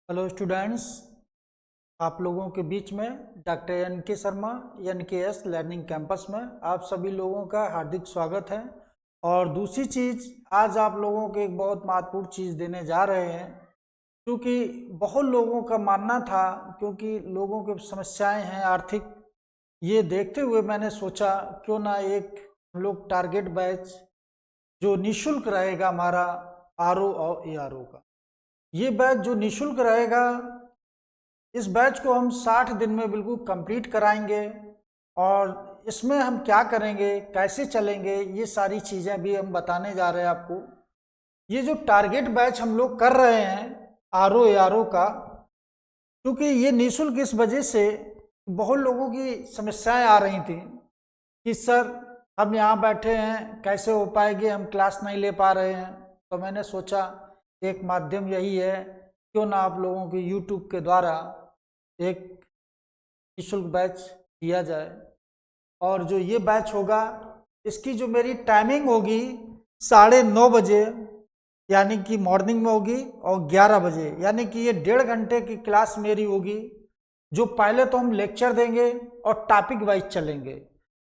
Hello students, आप लोगों के बीच में डॉक्टर एन के शर्मा NKS लर्निंग कैंपस में आप सभी लोगों का हार्दिक स्वागत है। और दूसरी चीज़, आज आप लोगों को एक बहुत महत्वपूर्ण चीज़ देने जा रहे हैं, क्योंकि बहुत लोगों का मानना था, क्योंकि लोगों की समस्याएं हैं आर्थिक, ये देखते हुए मैंने सोचा क्यों ना एक हम लोग टारगेट बैच जो निःशुल्क रहेगा हमारा RO और ARO का, ये बैच जो निःशुल्क रहेगा, इस बैच को हम 60 दिन में बिल्कुल कंप्लीट कराएंगे। और इसमें हम क्या करेंगे, कैसे चलेंगे, ये सारी चीज़ें भी हम बताने जा रहे हैं आपको। ये जो टारगेट बैच हम लोग कर रहे हैं RO ARO का, क्योंकि ये निःशुल्क इस वजह से बहुत लोगों की समस्याएं आ रही थी कि सर हम यहाँ बैठे हैं, कैसे हो पाएगी, हम क्लास नहीं ले पा रहे हैं। तो मैंने सोचा एक माध्यम यही है, क्यों ना आप लोगों की YouTube के द्वारा एक निःशुल्क बैच दिया जाए। और जो ये बैच होगा, इसकी जो मेरी टाइमिंग होगी 9:30 बजे, यानी कि मॉर्निंग में होगी, और 11 बजे, यानी कि ये 1.5 घंटे की क्लास मेरी होगी। जो पहले तो हम लेक्चर देंगे और टॉपिक वाइज चलेंगे।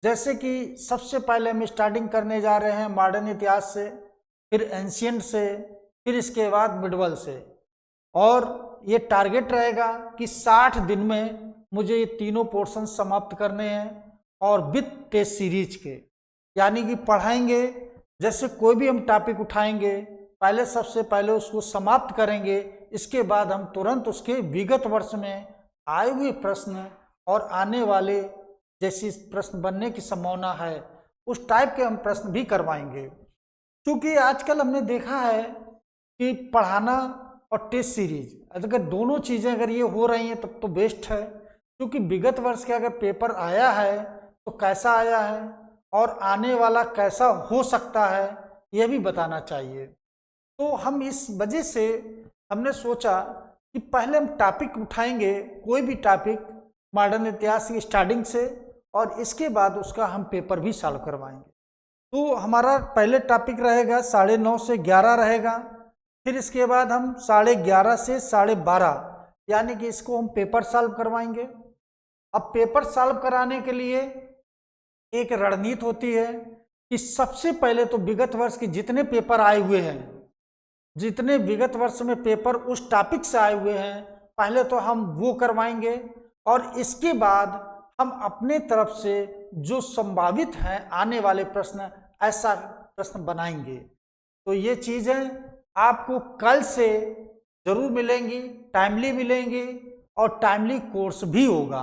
जैसे कि सबसे पहले हम स्टार्टिंग करने जा रहे हैं मॉडर्न इतिहास से, फिर एंशियंट से, फिर इसके बाद मिडवल से। और ये टारगेट रहेगा कि 60 दिन में मुझे ये तीनों पोर्शन समाप्त करने हैं, और विथ टेस्ट सीरीज के, यानी कि पढ़ाएंगे। जैसे कोई भी हम टॉपिक उठाएंगे, पहले सबसे पहले उसको समाप्त करेंगे, इसके बाद हम तुरंत उसके विगत वर्ष में आए हुए प्रश्न और आने वाले जैसी प्रश्न बनने की संभावना है, उस टाइप के हम प्रश्न भी करवाएंगे। क्योंकि आजकल हमने देखा है कि पढ़ाना और टेस्ट सीरीज, अगर दोनों चीज़ें अगर ये हो रही हैं तब तो बेस्ट है। क्योंकि विगत वर्ष के अगर पेपर आया है तो कैसा आया है, और आने वाला कैसा हो सकता है, यह भी बताना चाहिए। तो हम इस वजह से हमने सोचा कि पहले हम टॉपिक उठाएंगे, कोई भी टॉपिक मॉडर्न इतिहास की स्टार्टिंग से, और इसके बाद उसका हम पेपर भी सॉल्व करवाएंगे। तो हमारा पहले टॉपिक रहेगा 9:30 से 11 रहेगा। फिर इसके बाद हम 11:30 से 12:30, यानी कि इसको हम पेपर सॉल्व करवाएंगे। अब पेपर सॉल्व कराने के लिए एक रणनीति होती है कि सबसे पहले तो विगत वर्ष के जितने पेपर आए हुए हैं, जितने विगत वर्ष में पेपर उस टॉपिक से आए हुए हैं, पहले तो हम वो करवाएंगे। और इसके बाद हम अपने तरफ से जो संभावित हैं आने वाले प्रश्न, ऐसा प्रश्न बनाएंगे। तो ये चीज़ें आपको कल से जरूर मिलेंगी, टाइमली मिलेंगी, और टाइमली कोर्स भी होगा।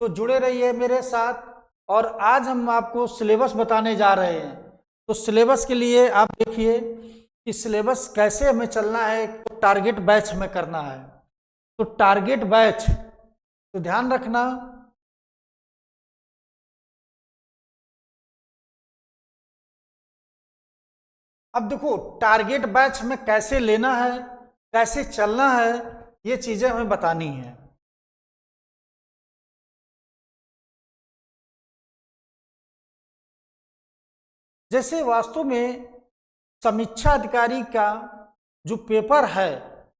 तो जुड़े रहिए मेरे साथ। और आज हम आपको सिलेबस बताने जा रहे हैं। तो सिलेबस के लिए आप देखिए कि सिलेबस कैसे हमें चलना है। तो टारगेट बैच हमें करना है, तो टारगेट बैच, तो ध्यान रखना। अब देखो टारगेट बैच हमें कैसे लेना है, कैसे चलना है, ये चीजें हमें बतानी है। जैसे वास्तव में समीक्षा अधिकारी का जो पेपर है,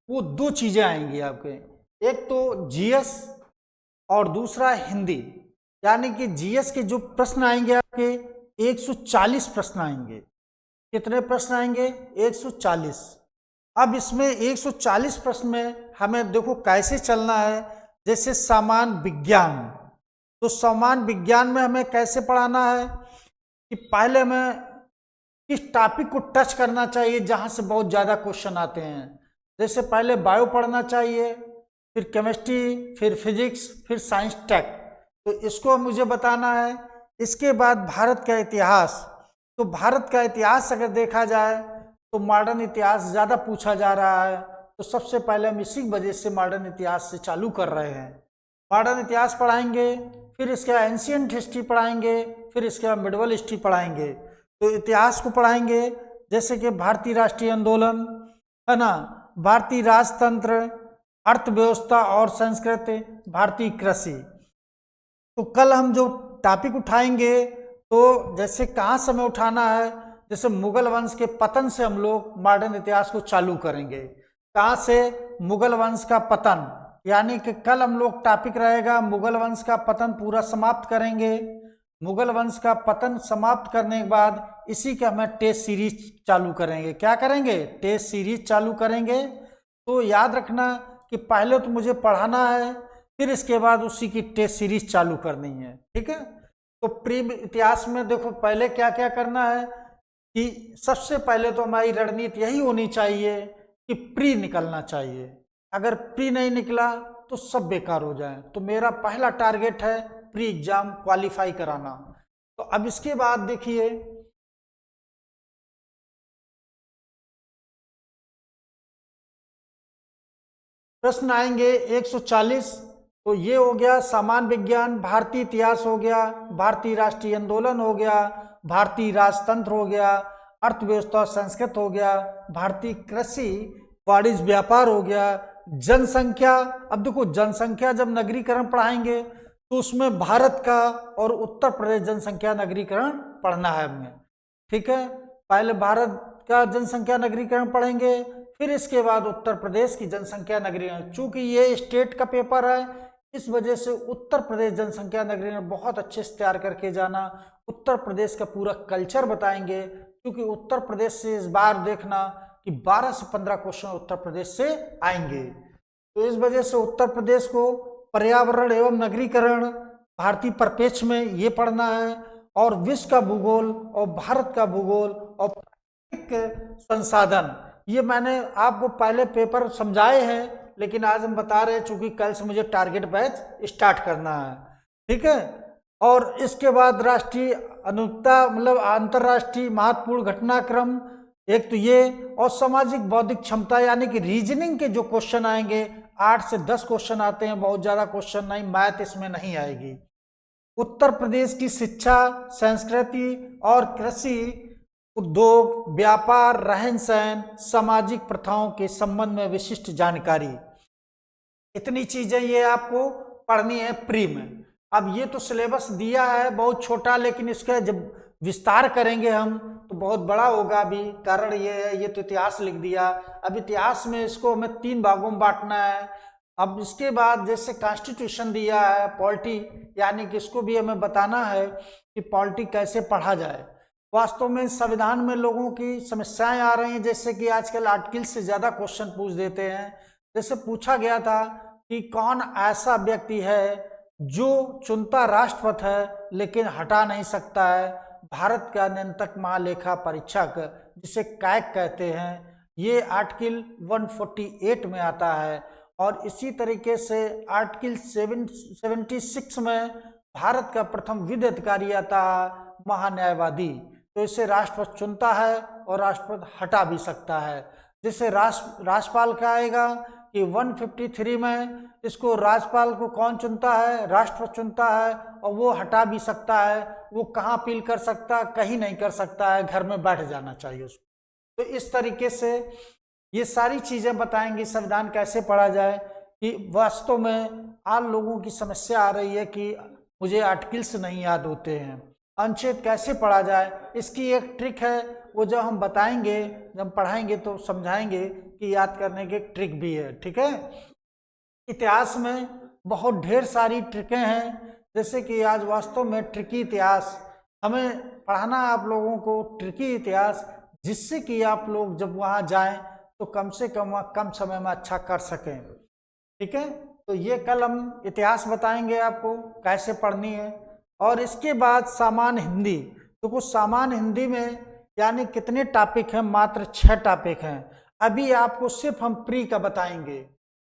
वो दो चीजें आएंगी आपके, एक तो जीएस और दूसरा हिंदी। यानी कि जीएस के जो प्रश्न आएंगे आपके 140 प्रश्न आएंगे। कितने प्रश्न आएंगे? 140। अब इसमें 140 प्रश्न में हमें देखो कैसे चलना है। जैसे सामान्य विज्ञान, तो सामान्य विज्ञान में हमें कैसे पढ़ाना है कि पहले हमें किस टॉपिक को टच करना चाहिए जहां से बहुत ज़्यादा क्वेश्चन आते हैं। जैसे पहले बायो पढ़ना चाहिए, फिर केमिस्ट्री, फिर फिजिक्स, फिर साइंस टेक, तो इसको मुझे बताना है। इसके बाद भारत का इतिहास, तो भारत का इतिहास अगर देखा जाए तो मॉडर्न इतिहास ज़्यादा पूछा जा रहा है, तो सबसे पहले हम इसी वजह से मॉडर्न इतिहास से चालू कर रहे हैं। मॉडर्न इतिहास पढ़ाएंगे, फिर इसके बाद एंशियंट हिस्ट्री पढ़ाएंगे, फिर इसके बाद मिडवल हिस्ट्री पढ़ाएंगे। तो इतिहास को पढ़ाएंगे, जैसे कि भारतीय राष्ट्रीय आंदोलन है ना, भारतीय राजतंत्र, अर्थव्यवस्था और संस्कृति, भारतीय कृषि। तो कल हम जो टॉपिक उठाएंगे, तो जैसे कहाँ समय उठाना है, जैसे मुगल वंश के पतन से हम लोग मॉडर्न इतिहास को चालू करेंगे। कहाँ से? मुगल वंश का पतन, यानी कि कल हम लोग टॉपिक रहेगा मुगल वंश का पतन पूरा समाप्त करेंगे। मुगल वंश का पतन समाप्त करने के बाद इसी का हमें टेस्ट सीरीज चालू करेंगे। क्या करेंगे? टेस्ट सीरीज चालू करेंगे। तो याद रखना कि पहले तो मुझे पढ़ाना है, फिर इसके बाद उसी की टेस्ट सीरीज चालू करनी है, ठीक है। तो प्री इतिहास में देखो पहले क्या क्या करना है कि सबसे पहले तो हमारी रणनीति यही होनी चाहिए कि प्री निकलना चाहिए। अगर प्री नहीं निकला तो सब बेकार हो जाए। तो मेरा पहला टारगेट है प्री एग्जाम क्वालिफाई कराना। तो अब इसके बाद देखिए, प्रश्न आएंगे 140। तो ये हो गया सामान्य विज्ञान, भारतीय इतिहास हो गया, भारतीय राष्ट्रीय आंदोलन हो गया, भारतीय राजतंत्र हो गया, अर्थव्यवस्था संस्कृत हो गया, भारतीय कृषि वाणिज्य व्यापार हो गया, जनसंख्या। अब देखो जनसंख्या जब नगरीकरण पढ़ाएंगे तो उसमें भारत का और उत्तर प्रदेश जनसंख्या नगरीकरण पढ़ना है हमें, ठीक है। पहले भारत का जनसंख्या नगरीकरण पढ़ेंगे, फिर इसके बाद उत्तर प्रदेश की जनसंख्या नगरीकरण। चूंकि ये स्टेट का पेपर है, इस वजह से उत्तर प्रदेश जनसंख्या नगरीकरण बहुत अच्छे से तैयार करके जाना। उत्तर प्रदेश का पूरा कल्चर बताएंगे, क्योंकि उत्तर प्रदेश से इस बार देखना कि 12 से 15 क्वेश्चन उत्तर प्रदेश से आएंगे। तो इस वजह से उत्तर प्रदेश को पर्यावरण एवं नगरीकरण भारतीय परिप्रेक्ष्य में ये पढ़ना है, और विश्व का भूगोल और भारत का भूगोल और प्राकृतिक संसाधन, ये मैंने आपको पहले पेपर समझाए हैं, लेकिन आज हम बता रहे हैं चूंकि कल से मुझे टारगेट बैच स्टार्ट करना है, ठीक है। और इसके बाद राष्ट्रीय अनुकूलता मतलब अंतरराष्ट्रीय महत्वपूर्ण घटनाक्रम, एक तो ये, और सामाजिक बौद्धिक क्षमता यानी कि रीजनिंग के जो क्वेश्चन आएंगे 8 से 10 क्वेश्चन आते हैं, बहुत ज्यादा क्वेश्चन नहीं, मैथ इसमें नहीं आएगी। उत्तर प्रदेश की शिक्षा, संस्कृति और कृषि, उद्योग, व्यापार, रहन सहन, सामाजिक प्रथाओं के संबंध में विशिष्ट जानकारी, इतनी चीजें ये आपको पढ़नी है प्री में। अब ये तो सिलेबस दिया है बहुत छोटा, लेकिन इसका जब विस्तार करेंगे हम तो बहुत बड़ा होगा। अभी कारण ये है, ये तो इतिहास लिख दिया, अब इतिहास में इसको हमें 3 भागों में बांटना है। अब इसके बाद जैसे कॉन्स्टिट्यूशन दिया है, पॉलिटी, यानी कि इसको भी हमें बताना है कि पॉलिटी कैसे पढ़ा जाए। वास्तव में संविधान में लोगों की समस्याएं आ रही हैं, जैसे कि आजकल आर्टिकल से ज्यादा क्वेश्चन पूछ देते हैं। जैसे पूछा गया था कि कौन ऐसा व्यक्ति है जो चुनता राष्ट्रपति है लेकिन हटा नहीं सकता है? भारत का नियंत्रक महालेखा परीक्षक, जिसे कैग कहते हैं, ये आर्टिकल 148 में आता है। और इसी तरीके से आर्टिकल 76 में भारत का प्रथम विधि अधिकारी आता है, महान्यायवादी। तो इसे राष्ट्रपति चुनता है और राष्ट्रपति हटा भी सकता है। जैसे राज्यपाल का आएगा कि 153 में इसको राज्यपाल को कौन चुनता है? राष्ट्रपति चुनता है, और वो हटा भी सकता है। वो कहाँ अपील कर सकता है? कहीं नहीं कर सकता है, घर में बैठ जाना चाहिए उसको। तो इस तरीके से ये सारी चीजें बताएंगे संविधान कैसे पढ़ा जाए। कि वास्तव में आप लोगों की समस्या आ रही है कि मुझे आर्टिकल्स नहीं याद होते हैं, अनुच्छेद कैसे पढ़ा जाए, इसकी एक ट्रिक है, वो जब हम बताएंगे, जब पढ़ाएंगे तो समझाएंगे कि याद करने की एक ट्रिक भी है, ठीक है। इतिहास में बहुत ढेर सारी ट्रिकें हैं, जैसे कि आज वास्तव में ट्रिकी इतिहास हमें पढ़ाना है आप लोगों को, ट्रिकी इतिहास, जिससे कि आप लोग जब वहाँ जाएं तो कम से कम वहाँ कम समय में अच्छा कर सकें, ठीक है। तो ये कल हम इतिहास बताएंगे आपको कैसे पढ़नी है। और इसके बाद सामान्य हिंदी, तो कुछ सामान्य हिंदी में यानी कितने टॉपिक हैं? मात्र 6 टॉपिक हैं। अभी आपको सिर्फ हम प्री का बताएंगे,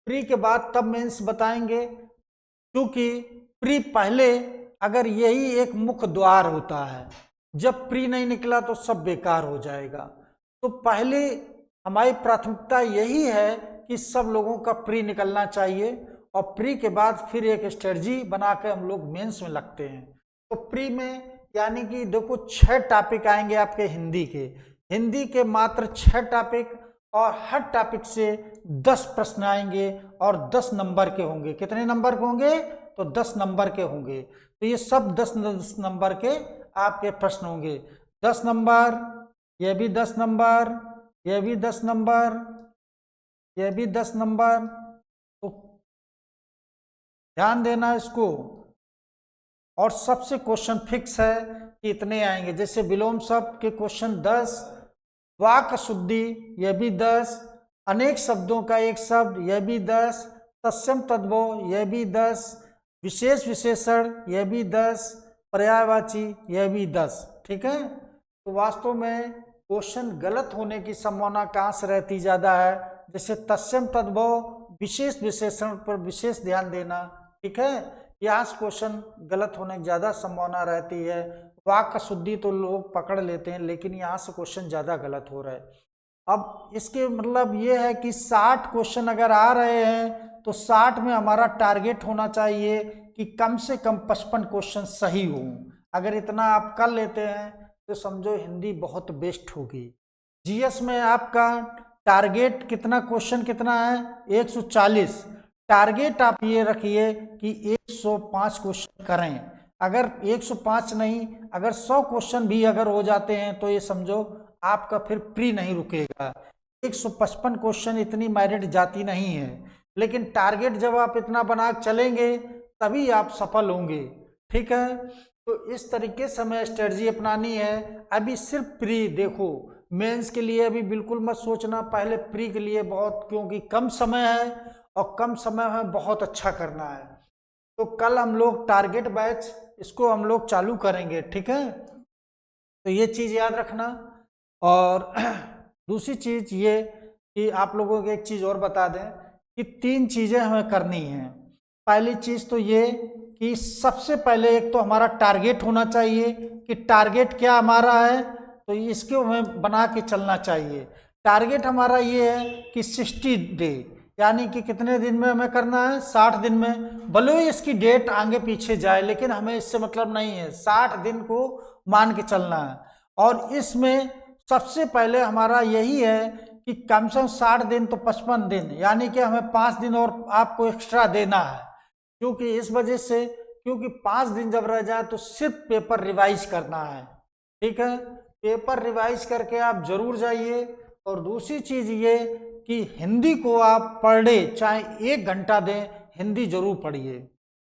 प्री के बाद तब मेंस बताएंगे, क्योंकि प्री पहले अगर यही एक मुख्य द्वार होता है, जब प्री नहीं निकला तो सब बेकार हो जाएगा। तो पहले हमारी प्राथमिकता यही है कि सब लोगों का प्री निकलना चाहिए, और प्री के बाद फिर एक स्ट्रेटजी बना के हम लोग मेंस में लगते हैं। तो प्री में यानी कि देखो 6 टॉपिक आएंगे आपके हिंदी के मात्र 6 टॉपिक, और हर टॉपिक से 10 प्रश्न आएंगे और 10 नंबर के होंगे। कितने नंबर के होंगे? तो 10 नंबर के होंगे। तो ये सब 10 नंबर के आपके प्रश्न होंगे। 10 नंबर, ये भी 10 नंबर, ये भी 10 नंबर, ये भी 10 नंबर। तो ध्यान देना इसको। और सबसे क्वेश्चन फिक्स है कि इतने आएंगे, जैसे विलोम शब्द के क्वेश्चन 10, वाक्य शुद्धि यह भी 10, अनेक शब्दों का एक शब्द यह भी 10, तत्सम तद्भव यह भी 10, विशेष विशेषण यह भी 10, पर्यायवाची यह भी 10। ठीक है, तो वास्तव में क्वेश्चन गलत होने की संभावना कहाँ से रहती ज़्यादा है, जैसे तत्सम तद्भव विशेष विशेषण पर विशेष ध्यान देना। ठीक है, यहाँ से क्वेश्चन गलत होने की ज़्यादा संभावना रहती है। वाक्य शुद्धि तो लोग पकड़ लेते हैं, लेकिन यहाँ से क्वेश्चन ज़्यादा गलत हो रहा है। अब इसके मतलब ये है कि 60 क्वेश्चन अगर आ रहे हैं तो 60 में हमारा टारगेट होना चाहिए कि कम से कम 55 क्वेश्चन सही हो। अगर इतना आप कर लेते हैं तो समझो हिंदी बहुत बेस्ट होगी। जीएस में आपका टारगेट कितना, क्वेश्चन कितना है, 140। टारगेट आप ये रखिए कि 105 क्वेश्चन करें। अगर 105 नहीं, अगर 100 क्वेश्चन भी अगर हो जाते हैं तो ये समझो आपका फिर प्री नहीं रुकेगा। 155 क्वेश्चन इतनी मेरिट जाती नहीं है, लेकिन टारगेट जब आप इतना बना चलेंगे तभी आप सफल होंगे। ठीक है, तो इस तरीके से हमें स्ट्रेटजी अपनानी है। अभी सिर्फ प्री देखो, मेंस के लिए अभी बिल्कुल मत सोचना, पहले प्री के लिए बहुत, क्योंकि कम समय है और कम समय में बहुत अच्छा करना है। तो कल हम लोग टारगेट बैच इसको हम लोग चालू करेंगे। ठीक है, तो ये चीज़ याद रखना। और दूसरी चीज़ ये कि आप लोगों को एक चीज़ और बता दें कि 3 चीज़ें हमें करनी हैं। पहली चीज़ तो ये कि सबसे पहले एक तो हमारा टारगेट होना चाहिए कि टारगेट क्या हमारा है, तो इसको हमें बना के चलना चाहिए। टारगेट हमारा ये है कि 60 डे, यानी कि कितने दिन में हमें करना है, 60 दिन में। भले ही इसकी डेट आगे पीछे जाए, लेकिन हमें इससे मतलब नहीं है, 60 दिन को मान के चलना है। और इसमें सबसे पहले हमारा यही है कि कम से कम 60 दिन तो 55 दिन, यानी कि हमें 5 दिन और आपको एक्स्ट्रा देना है। क्योंकि इस वजह से, क्योंकि 5 दिन जब रह जाए तो सिर्फ पेपर रिवाइज करना है। ठीक है, पेपर रिवाइज करके आप जरूर जाइए। और दूसरी चीज ये कि हिंदी को आप पर डे चाहे 1 घंटा दें, हिंदी जरूर पढ़िए।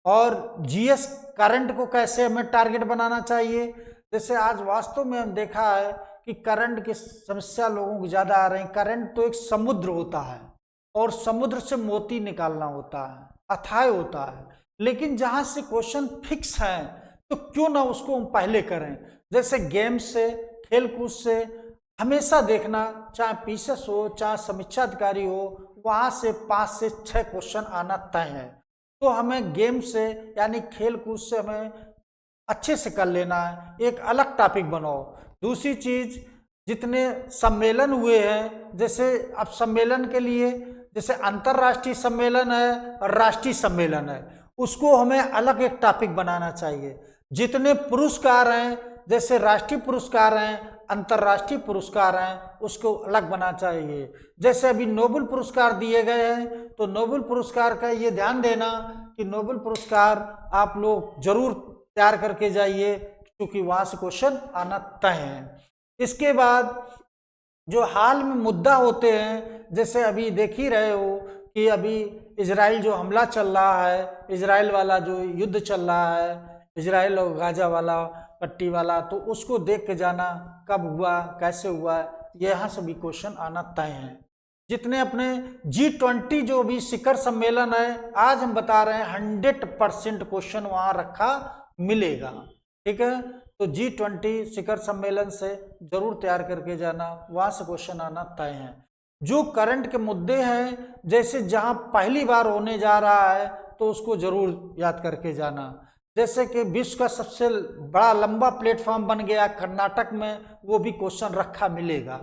और जीएस करंट को कैसे हमें टारगेट बनाना चाहिए, जैसे आज वास्तव में हम देखा है कि करंट की समस्या लोगों को ज्यादा आ रही है। करंट तो एक समुद्र होता है और समुद्र से मोती निकालना होता है, अथाह होता है, लेकिन जहां से क्वेश्चन फिक्स है तो क्यों ना उसको हम पहले करें। जैसे गेम से, खेलकूद से हमेशा देखना, चाहे पीसेस हो चाहे समीक्षा अधिकारी हो, वहां से 5 से 6 क्वेश्चन आना तय है। तो हमें गेम से यानी खेल कूद से हमें अच्छे से कर लेना है, एक अलग टॉपिक बनाओ। दूसरी चीज, जितने सम्मेलन हुए हैं, जैसे अब सम्मेलन के लिए जैसे अंतर्राष्ट्रीय सम्मेलन है और राष्ट्रीय सम्मेलन है, उसको हमें अलग एक टॉपिक बनाना चाहिए। जितने पुरस्कार हैं, जैसे राष्ट्रीय पुरस्कार हैं, अंतर्राष्ट्रीय पुरस्कार हैं, उसको अलग बनाना चाहिए। जैसे अभी नोबेल पुरस्कार दिए गए हैं, तो नोबेल पुरस्कार का ये ध्यान देना कि नोबेल पुरस्कार आप लोग जरूर तैयार करके जाइए, क्योंकि वहां से क्वेश्चन आना तय है। इसके बाद जो हाल में मुद्दा होते हैं, जैसे अभी देख ही रहे हो कि अभी इजराइल जो हमला चल रहा है, इजराइल वाला जो युद्ध चल रहा है, इजराइल और गाजा वाला पट्टी वाला, तो उसको देख के जाना कब हुआ, कैसे हुआ, यहाँ से भी क्वेश्चन आना तय है। जितने अपने G20 जो भी शिखर सम्मेलन है, आज हम बता रहे हैं 100% क्वेश्चन वहां रखा मिलेगा। ठीक है, तो G20 शिखर सम्मेलन से जरूर तैयार करके जाना, वहां से क्वेश्चन आना तय है। जो करंट के मुद्दे हैं, जैसे जहां पहली बार होने जा रहा है, तो उसको जरूर याद करके जाना। जैसे कि विश्व का सबसे बड़ा लंबा प्लेटफॉर्म बन गया कर्नाटक में, वो भी क्वेश्चन रखा मिलेगा।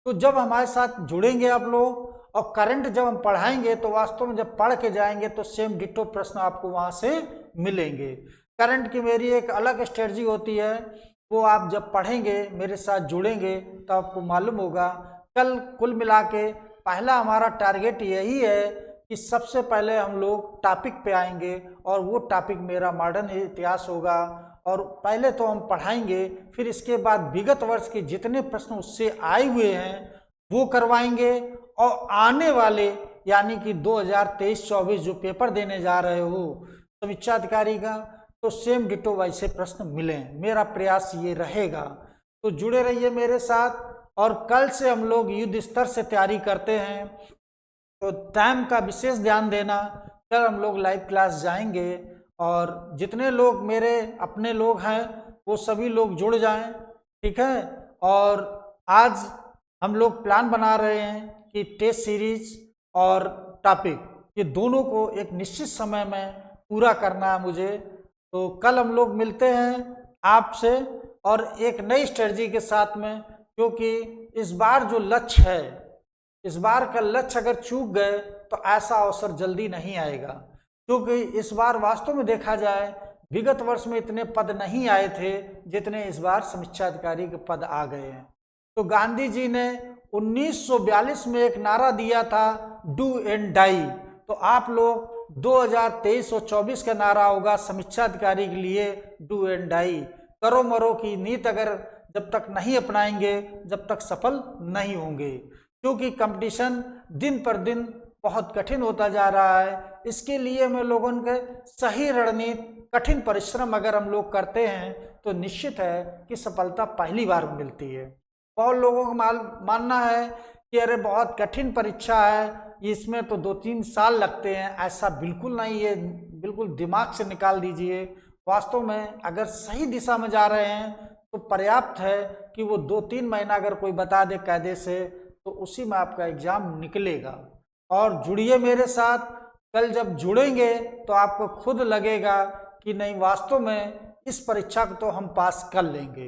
तो जब हमारे साथ जुड़ेंगे आप लोग और करंट जब हम पढ़ाएंगे, तो वास्तव में जब पढ़ के जाएंगे तो सेम डिटो प्रश्न आपको वहां से मिलेंगे। करंट की मेरी एक अलग स्ट्रेटजी होती है, वो आप जब पढ़ेंगे, मेरे साथ जुड़ेंगे, तो आपको मालूम होगा। कल कुल मिला के पहला हमारा टारगेट यही है कि सबसे पहले हम लोग टॉपिक पे आएंगे, और वो टॉपिक मेरा मॉडर्न इतिहास होगा। और पहले तो हम पढ़ाएंगे, फिर इसके बाद विगत वर्ष के जितने प्रश्न उससे आए हुए हैं वो करवाएंगे, और आने वाले यानी कि 2023-24 जो पेपर देने जा रहे हो समीक्षा अधिकारी का, तो सेम डिटो वैसे प्रश्न मिले। मेरा प्रयास ये रहेगा, तो जुड़े रहिए मेरे साथ। और कल से हम लोग युद्ध स्तर से तैयारी करते हैं, तो टाइम का विशेष ध्यान देना। कल हम लोग लाइव क्लास जाएंगे और जितने लोग मेरे अपने लोग हैं वो सभी लोग जुड़ जाएं, ठीक है। और आज हम लोग प्लान बना रहे हैं कि टेस्ट सीरीज और टॉपिक ये दोनों को एक निश्चित समय में पूरा करना है मुझे। तो कल हम लोग मिलते हैं आपसे और एक नई स्ट्रेटजी के साथ में, क्योंकि इस बार जो लक्ष्य है, इस बार का लक्ष्य अगर चूक गए तो ऐसा अवसर जल्दी नहीं आएगा। क्योंकि इस बार वास्तव में देखा जाए विगत वर्ष में इतने पद नहीं आए थे जितने इस बार समीक्षा अधिकारी के पद आ गए हैं। तो गांधी जी ने 1942 में एक नारा दिया था, डू एंड डाई। तो आप लोग 2023 और 24 का नारा होगा समीक्षा अधिकारी के लिए, डू एंड डाई। करो मरो की नीति अगर जब तक नहीं अपनाएंगे जब तक सफल नहीं होंगे, क्योंकि कंपटीशन दिन पर दिन बहुत कठिन होता जा रहा है। इसके लिए मैं लोगों के सही रणनीति, कठिन परिश्रम अगर हम लोग करते हैं तो निश्चित है कि सफलता पहली बार मिलती है। बहुत लोगों का मानना है कि अरे बहुत कठिन परीक्षा है, इसमें तो 2-3 साल लगते हैं। ऐसा बिल्कुल नहीं है, बिल्कुल दिमाग से निकाल दीजिए। वास्तव में अगर सही दिशा में जा रहे हैं तो पर्याप्त है कि वो 2-3 महीना अगर कोई बता दे कायदे से, तो उसी में आपका एग्जाम निकलेगा। और जुड़िए मेरे साथ, कल जब जुड़ेंगे तो आपको खुद लगेगा कि नहीं वास्तव में इस परीक्षा को तो हम पास कर लेंगे।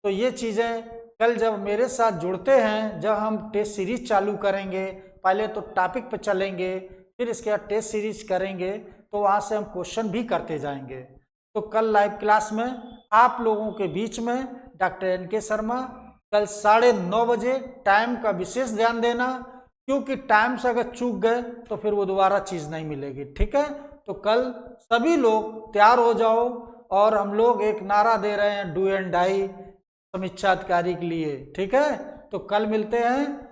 तो ये चीज़ें कल जब मेरे साथ जुड़ते हैं, जब हम टेस्ट सीरीज चालू करेंगे, पहले तो टॉपिक पर चलेंगे, फिर इसके बाद टेस्ट सीरीज करेंगे, तो वहाँ से हम क्वेश्चन भी करते जाएंगे। तो कल लाइव क्लास में आप लोगों के बीच में डॉक्टर NK शर्मा, कल 9:30 बजे। टाइम का विशेष ध्यान देना, क्योंकि टाइम से अगर चूक गए तो फिर वो दोबारा चीज़ नहीं मिलेगी, ठीक है। तो कल सभी लोग तैयार हो जाओ और हम लोग एक नारा दे रहे हैं, डू एंड डाई समीक्षा अधिकारी के लिए, ठीक है। तो कल मिलते हैं।